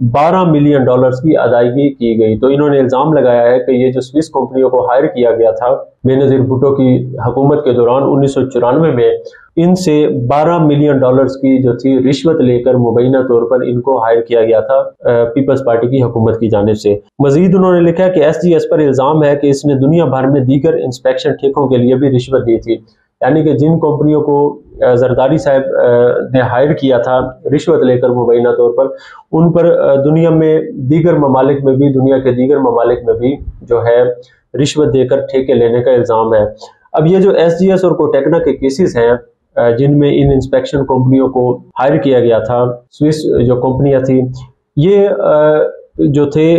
12 million dollars کی ادائیگی کی گئی۔ تو انہوں نے الزام لگایا ہے کہ یہ جو سوئس کمپنیوں کو ہائر کیا گیا تھا بے نظیر بھٹو کی حکومت کے دوران 1994 میں، ان سے 12 ملین ڈالرز کی جو تھی رشوت لے کر مبینہ طور پر ان کو ہائر کیا گیا تھا پیپلز پارٹی کی حکومت کی جانب سے۔ مزید انہوں نے لکھا کہ ایس جی ایس پر الزام ہے کہ اس نے دنیا بھر میں دیگر انسپیکشن ٹھیکوں کے لیے بھی رشوت دی تھی، یعنی کہ جن کمپنیوں کو زرداری صاحب نے ہائر کیا تھا رشوت لے کر مبینہ طور پر، ان پر دنیا میں دیگر ممالک میں بھی، دنیا کے دیگر ممالک میں بھی جو ہے رشوت دے کر ٹھیکے لینے کا الزام ہے۔ اب یہ جو ایس جی ایس اور کوٹیکنا کے کیسز ہیں جن میں ان انسپیکشن کمپنیوں کو ہائر کیا گیا تھا، سوئس جو کمپنیاں تھیں، یہ جو تھے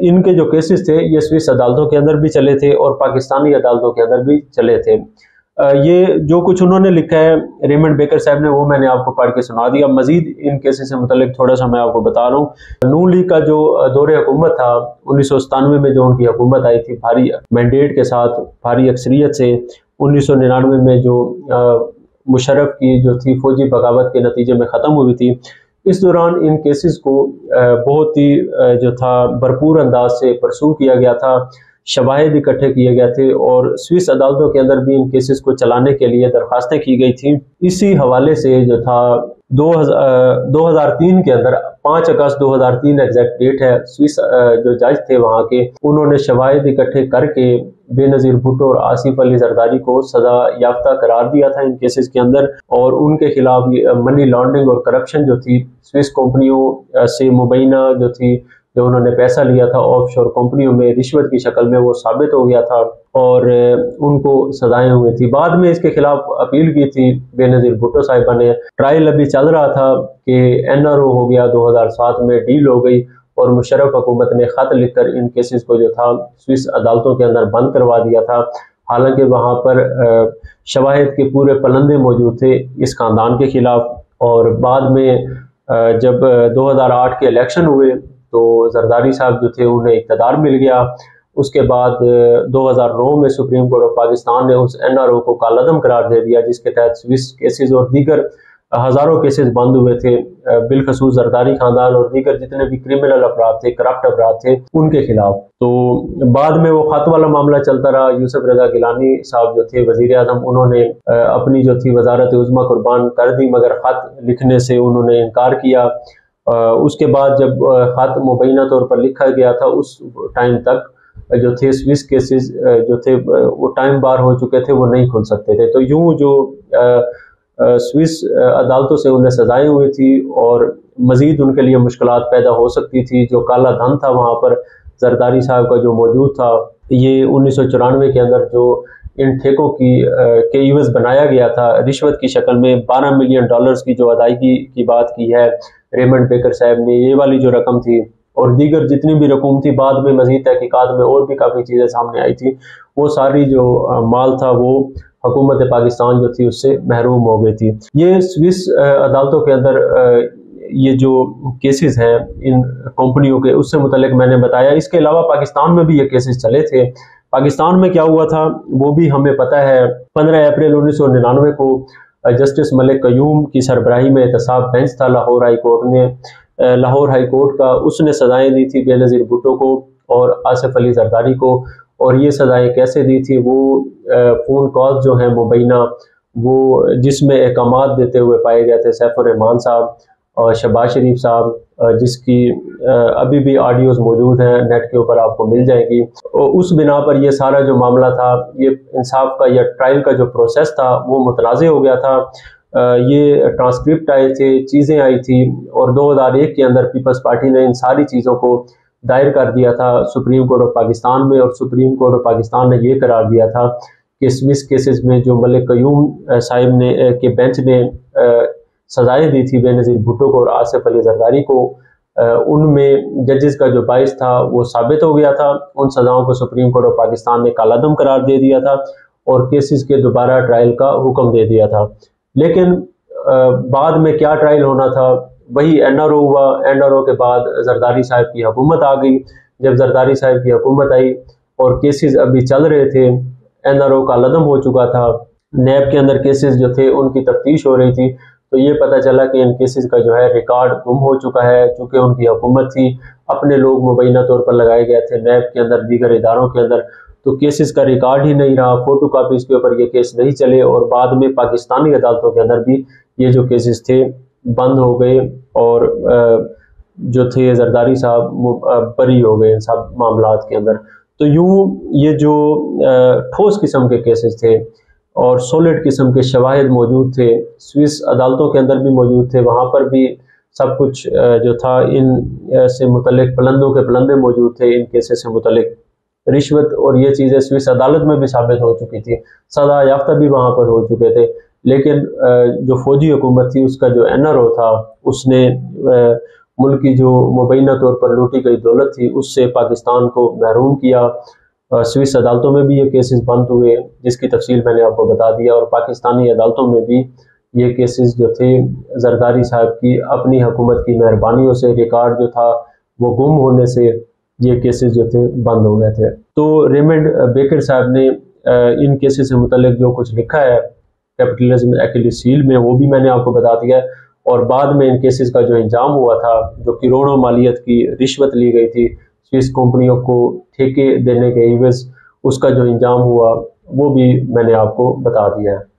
ان کے جو کیسز تھے یہ سوئس عدالتوں کے اندر بھی چلے تھے اور پاکستانی عدالتوں کے اندر بھی چلے تھے۔ یہ جو کچھ انہوں نے لکھا ہے ریمنڈ بیکر صاحب نے، وہ میں نے آپ کو پڑھ کے سنا دیا۔ مزید ان کیسز سے متعلق تھوڑا سا میں آپ کو بتا رہا ہوں۔ نون لیگ کا جو دور حکومت تھا 1997 میں، جو ان کی حکومت آئی تھی بھاری مینڈیٹ کے ساتھ، بھاری اکثریت سے، 1999 میں جو مشرف کی جو تھی فوجی بغاوت کے نتیجے میں ختم ہوئی تھی، اس دوران ان کیسز کو بہت ہی جو تھا بھرپور انداز سے پرسو کیا گیا تھا، شواہد اکٹھے کیے گئے تھے اور سوئس عدالتوں کے اندر بھی ان کیسز کو چلانے کے لیے درخواستیں کی گئی تھیں۔ اسی حوالے سے جو تھا 2003 کے اندر 5 اگست 2003 ایگزیکٹ ڈیٹ ہے، سوئس جو جج تھے وہاں کے، انہوں نے شواہد اکٹھے کر کے بے نظیر بھٹو اور آصف علی زرداری کو سزا یافتہ قرار دیا تھا ان کیسز کے اندر، اور ان کے خلاف منی لانڈرنگ اور کرپشن جو تھی، سوئس کمپنیوں سے مبینہ جو تھی، جو انہوں نے پیسہ لیا تھا آف شور کمپنیوں میں رشوت کی شکل میں، وہ ثابت ہو گیا تھا اور ان کو سزائیں ہوئی تھی۔ بعد میں اس کے خلاف اپیل کی تھی بے نظیر بھٹو صاحبہ نے، ٹرائل ابھی چل رہا تھا کہ این آر او ہو گیا، 2007 میں ڈیل ہو گئی اور مشرف حکومت نے خط لکھ کر ان کیسز کو جو تھا سوئس عدالتوں کے اندر بند کروا دیا تھا، حالانکہ وہاں پر شواہد کے پورے پلندے موجود تھے اس خاندان کے خلاف۔ اور بعد میں جب 2008 کے الیکشن ہوئے تو زرداری صاحب جو تھے انہیں اقتدار مل گیا۔ اس کے بعد 2009 میں سپریم کورٹ آف پاکستان نے اس این آر او کو کالعدم قرار دے دیا، جس کے تحت سوئس کیسز اور دیگر ہزاروں کیسز بند ہوئے تھے، بالخصوص زرداری خاندان اور دیگر جتنے بھی کرمنل افراد تھے، کرپٹ افراد تھے، ان کے خلاف۔ تو بعد میں وہ خط والا معاملہ چلتا رہا۔ یوسف رضا گیلانی صاحب جو تھے وزیر اعظم، انہوں نے اپنی جو تھی وزارت عظمیٰ قربان کر دی، مگر خط لکھنے سے انہوں نے انکار کیا۔ اس کے بعد جب خط مبینہ طور پر لکھا گیا تھا، اس ٹائم تک جو تھے سوئس کیسز جو تھے وہ ٹائم بار ہو چکے تھے، وہ نہیں کھل سکتے تھے۔ تو یوں جو سوئس عدالتوں سے انہیں سزائیں ہوئی تھی اور مزید ان کے لیے مشکلات پیدا ہو سکتی تھی۔ جو کالا دھن تھا وہاں پر زرداری صاحب کا جو موجود تھا، یہ 1994 کے اندر جو ان ٹھیکوں کے ایوز بنایا گیا تھا رشوت کی شکل میں، 12 ملین ڈالرز کی جو ادائیگی کی بات کی ہے ریمنڈ بیکر صاحب نے، یہ والی جو رقم تھی اور دیگر جتنی بھی رقم تھی، بعد میں مزید تحقیقات میں اور بھی کافی چیزیں سامنے آئی تھی، وہ ساری جو مال تھا وہ حکومت پاکستان جو تھی اس سے محروم ہو گئی تھی۔ یہ سوئس عدالتوں کے اندر یہ جو کیسز ہیں ان کمپنیوں کے، اس سے متعلق میں نے بتایا۔ اس کے علاوہ پاکستان میں بھی یہ کیسز چلے تھے۔ پاکستان میں کیا ہوا تھا وہ بھی ہمیں پتہ ہے۔ 15 اپریل 1999 کو جسٹس ملک قیوم کی سربراہی میں احتساب بینچ تھا لاہور ہائی کورٹ نے، لاہور ہائی کورٹ کا، اس نے سزائیں دی تھی بے نظیر بھٹو کو اور آصف علی زرداری کو۔ اور یہ سزائیں کیسے دی تھی؟ وہ فون کالز جو ہیں مبینہ، وہ جس میں احکامات دیتے ہوئے پائے گئے تھے سیف الرحمان صاحب اور شہباز شریف صاحب، جس کی ابھی بھی آڈیوز موجود ہیں نیٹ کے اوپر، آپ کو مل جائے گی۔ اس بنا پر یہ سارا جو معاملہ تھا، یہ انصاف کا یا ٹرائل کا جو پروسیس تھا وہ متنازع ہو گیا تھا۔ یہ ٹرانسکرپٹ آئے تھے، چیزیں آئی تھی، اور 2001 کے اندر پیپلز پارٹی نے ان ساری چیزوں کو دائر کر دیا تھا سپریم کورٹ آف پاکستان میں، اور سپریم کورٹ آف پاکستان نے یہ قرار دیا تھا کہ سوئس کیسز میں جو ملک قیوم صاحب نے کے بینچ نے سزائیں دی تھی بے نظیر بھٹو کو اور آصف علی زرداری کو، ان میں ججز کا جو باعث تھا وہ ثابت ہو گیا تھا۔ ان سزاؤں کو سپریم کورٹ آف پاکستان نے کالعدم قرار دے دیا تھا اور کیسز کے دوبارہ ٹرائل کا حکم دے دیا تھا۔ لیکن بعد میں کیا ٹرائل ہونا تھا؟ وہی این آر او ہوا۔ این آر او کے بعد زرداری صاحب کی حکومت آ گئی۔ جب زرداری صاحب کی حکومت آئی اور کیسز ابھی چل رہے تھے، این آر او کالعدم ہو چکا تھا، نیب کے اندر کیسز جو تھے ان کی تفتیش ہو رہی تھی، تو یہ پتہ چلا کہ ان کیسز کا جو ہے ریکارڈ گم ہو چکا ہے، چونکہ ان کی حکومت تھی، اپنے لوگ مبینہ طور پر لگائے گئے تھے نیب کے اندر، دیگر اداروں کے اندر، تو کیسز کا ریکارڈ ہی نہیں رہا، فوٹو کاپیز کے اوپر یہ کیس نہیں چلے، اور بعد میں پاکستانی عدالتوں کے اندر بھی یہ جو کیسز تھے بند ہو گئے، اور جو تھے زرداری صاحب بری ہو گئے ان سب معاملات کے اندر۔ تو یوں یہ جو ٹھوس قسم کے کیسز تھے اور سولڈ قسم کے شواہد موجود تھے، سوئس عدالتوں کے اندر بھی موجود تھے، وہاں پر بھی سب کچھ جو تھا ان سے متعلق پلندوں کے پلندے موجود تھے، ان کیسز سے متعلق رشوت اور یہ چیزیں سوئس عدالت میں بھی ثابت ہو چکی تھی، سزا یافتہ بھی وہاں پر ہو چکے تھے، لیکن جو فوجی حکومت تھی اس کا جو NRO تھا، اس نے ملک کی جو مبینہ طور پر لوٹی گئی دولت تھی اس سے پاکستان کو محروم کیا۔ سوئس عدالتوں میں بھی یہ کیسز بند ہوئے، جس کی تفصیل میں نے آپ کو بتا دیا، اور پاکستانی عدالتوں میں بھی یہ کیسز جو تھے زرداری صاحب کی اپنی حکومت کی مہربانیوں سے، ریکارڈ جو تھا وہ گم ہونے سے یہ کیسز جو تھے بند ہو گئے تھے۔ تو ریمنڈ بیکر صاحب نے ان کیسز سے متعلق جو کچھ لکھا ہے کیپٹلزم ایکیلیس ہیل میں، وہ بھی میں نے آپ کو بتا دیا ہے، اور بعد میں ان کیسز کا جو انجام ہوا تھا، جو کروڑوں مالیت کی رشوت لی گئی تھی سوئس کمپنیوں کو ٹھیکے دینے کے عوض، اس کا جو انجام ہوا وہ بھی میں نے آپ کو بتا دیا ہے۔